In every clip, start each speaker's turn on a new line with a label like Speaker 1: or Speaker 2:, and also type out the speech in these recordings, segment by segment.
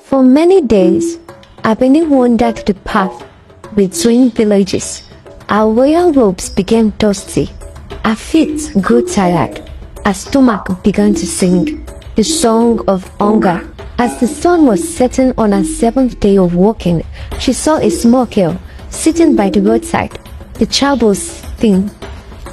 Speaker 1: For many days, Abeni wandered the path between villages. Our royal robes became dusty, our feet grew tired, our stomach began to sing the song of hunger. As the sun was setting on her seventh day of walking, she saw a small girl sitting by the roadside. The child was thin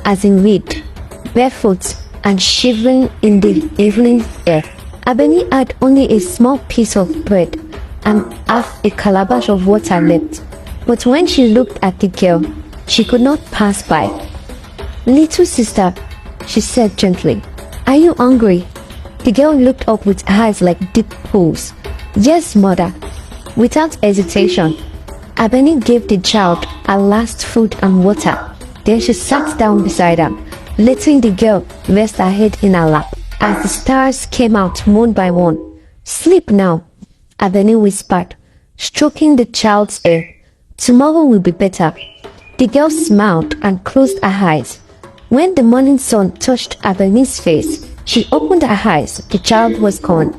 Speaker 1: as in reed, barefoot and shivering in the evening air. Abeni had only a small piece of bread and half a calabash of water left. But when she looked at the girl, she could not pass by. "Little sister," she said gently, "are you hungry?" The girl looked up with eyes like deep pools. "Yes, mother." Without hesitation, Abeni gave the child her last food and water. Then she sat down beside her, letting the girl rest her head in her lap. As the stars came out one by one, "Sleep now," Abeni whispered, stroking the child's hair. "Tomorrow will be better." The girl smiled and closed her eyes. When the morning sun touched Abeni's face, she opened her eyes. The child was gone.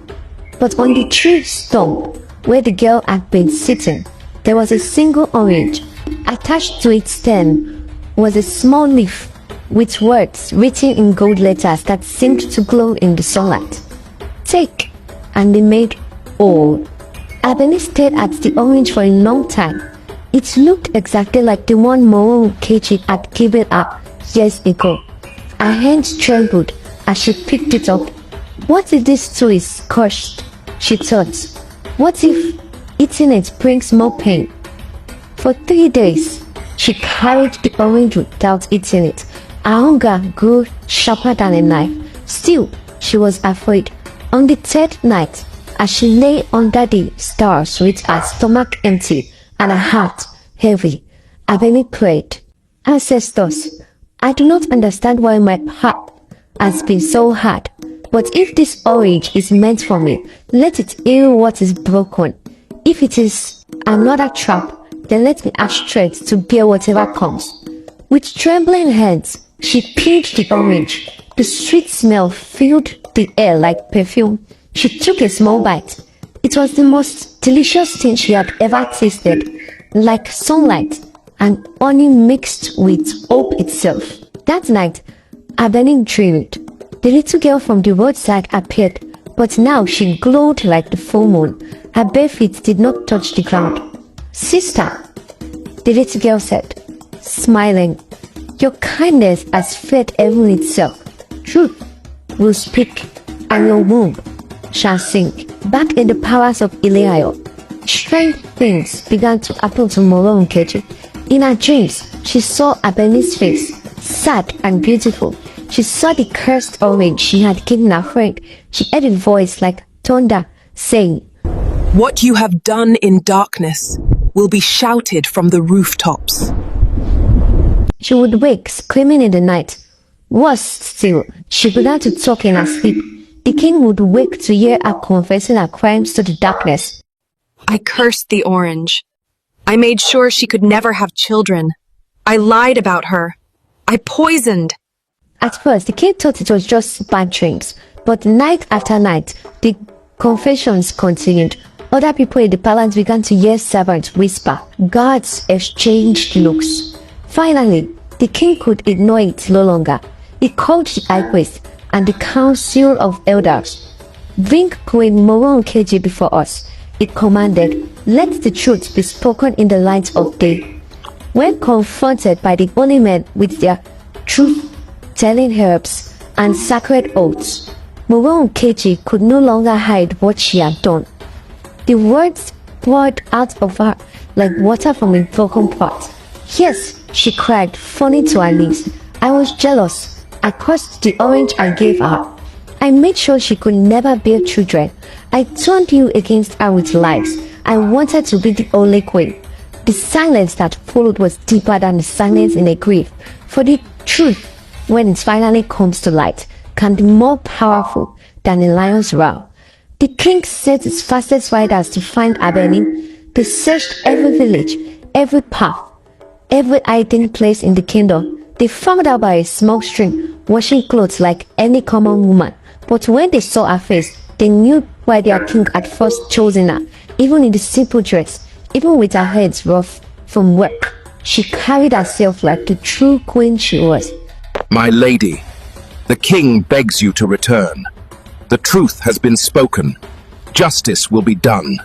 Speaker 1: But on the tree stump where the girl had been sitting, there was a single orange. Attached to its stem was a small leaf with words written in gold letters that seemed to glow in the sunlight. "Take," and they made all. Abeni stared at the orange for a long time. It looked exactly like the one Moro Kechi had given her years ago. Her hands trembled as she picked it up. "What if this too is crushed?" she thought. "What if eating it brings more pain?" For 3 days, she carried the orange without eating it. Her hunger grew sharper than a knife. Still, she was afraid. On the third night, as she lay under the stars with her stomach empty and her heart heavy, Abeni prayed, "Ancestors, I do not understand why my path has been so hard, but if this orange is meant for me, let it heal what is broken. If it is another trap, then let me have strength to bear whatever comes." With trembling hands, she peeled the orange. The sweet smell filled the air like perfume. She took a small bite. It was the most delicious thing she had ever tasted, like sunlight and honey mixed with hope itself. That night, Abeni dreamed. The little girl from the roadside appeared, but now she glowed like the full moon. Her bare feet did not touch the ground. "Sister," the little girl said, smiling, "your kindness has fed heaven itself. Truth will speak, and your womb shall sing." Back in the palace of Ileayo, strange things began to happen to Moro Nkechi. In her dreams, she saw Abeni's face, sad and beautiful. She saw the cursed orange she had given her friend. She heard a voice like thunder saying,
Speaker 2: "What you have done in darkness will be shouted from the rooftops."
Speaker 1: She would wake screaming in the night. Worse still, she began to talk in her sleep. The king would wake to hear her confessing her crimes to the darkness.
Speaker 2: "I cursed the orange. I made sure she could never have children. I lied about her. I poisoned."
Speaker 1: At first, the king thought it was just bad dreams, but night after night, the confessions continued. Other people in the palace began to hear servants whisper. Guards exchanged looks. Finally, the king could ignore it no longer. He called the high priest and the council of elders. "Bring Queen Moro Nkechi before us," it commanded. "Let the truth be spoken in the light of day." When confronted by the holy men with their truth-telling herbs and sacred oaths, Moro Nkechi could no longer hide what she had done. The words poured out of her like water from a broken pot. "Yes," she cried, falling to her knees. "I was jealous. I cursed the orange I gave her. I made sure she could never bear children. I turned you against her with lies. I wanted to be the only queen." The silence that followed was deeper than the silence in a grave, for the truth, when it finally comes to light, can be more powerful than a lion's roar. The king sent his fastest riders to find Abeni. They searched every village, every path, every hiding place in the kingdom. They found her by a small stream, washing clothes like any common woman. But when they saw her face, they knew why their king had first chosen her. even in the simple dress, even with her head rough from work. She carried herself like the true queen she was.
Speaker 3: My lady, the king begs you to return. The truth has been spoken. Justice will be done.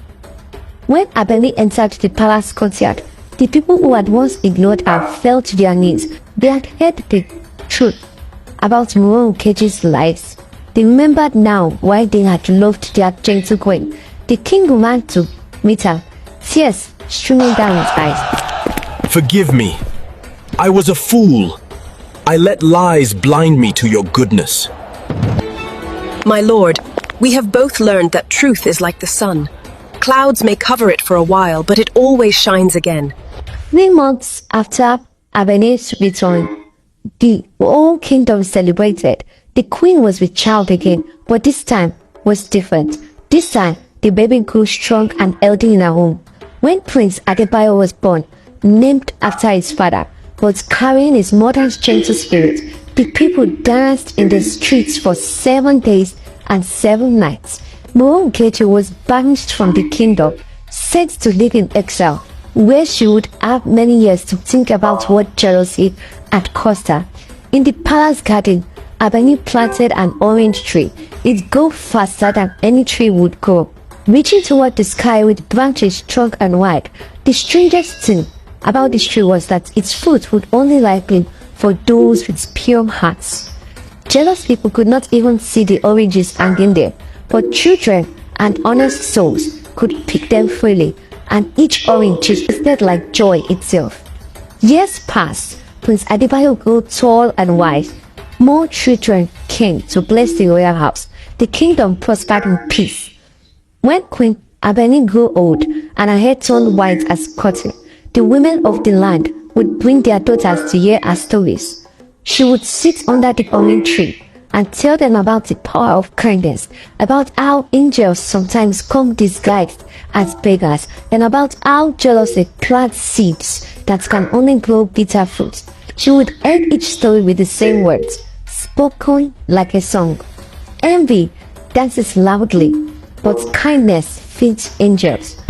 Speaker 1: When Abeni entered the palace courtyard, the people who had once ignored her fell to their knees. They had heard the truth about Moronkeji's lies. They remembered now why they had loved their gentle queen. The king ran to meet her, tears streaming down his eyes.
Speaker 4: Forgive me. I was a fool. I let lies blind me to your goodness.
Speaker 2: My lord, we have both learned that truth is like the sun. Clouds may cover it for a while, but it always shines again.
Speaker 1: 3 months after Abeni's return, the whole kingdom celebrated. The queen was with child again, but this time was different. This time, the baby grew strong and healthy in her home. When Prince Adebayo was born, named after his father, but carrying his mother's gentle spirit, the people danced in the streets for 7 days and 7 nights. Moronkeji was banished from the kingdom, sent to live in exile, where she would have many years to think about what jealousy had cost her. In the palace garden, Abeni planted an orange tree. It grew faster than any tree would grow, reaching toward the sky with branches strong and wide. The strangest thing about this tree was that its fruit would only ripen for those with pure hearts. Jealous people could not even see the oranges hanging there, but children and honest souls could pick them freely, and each orange tasted like joy itself. Years passed. Prince Adebayo grew tall and wise. More children came to bless the royal house. The kingdom prospered in peace. When Queen Abeni grew old and her hair turned white as cotton, the women of the land would bring their daughters to hear her stories. She would sit under the orange tree and tell them about the power of kindness, about how angels sometimes come disguised as beggars, and about how jealousy plants seeds that can only grow bitter fruit. She would end each story with the same words, spoken like a song. Envy dances loudly, but kindness feeds angels.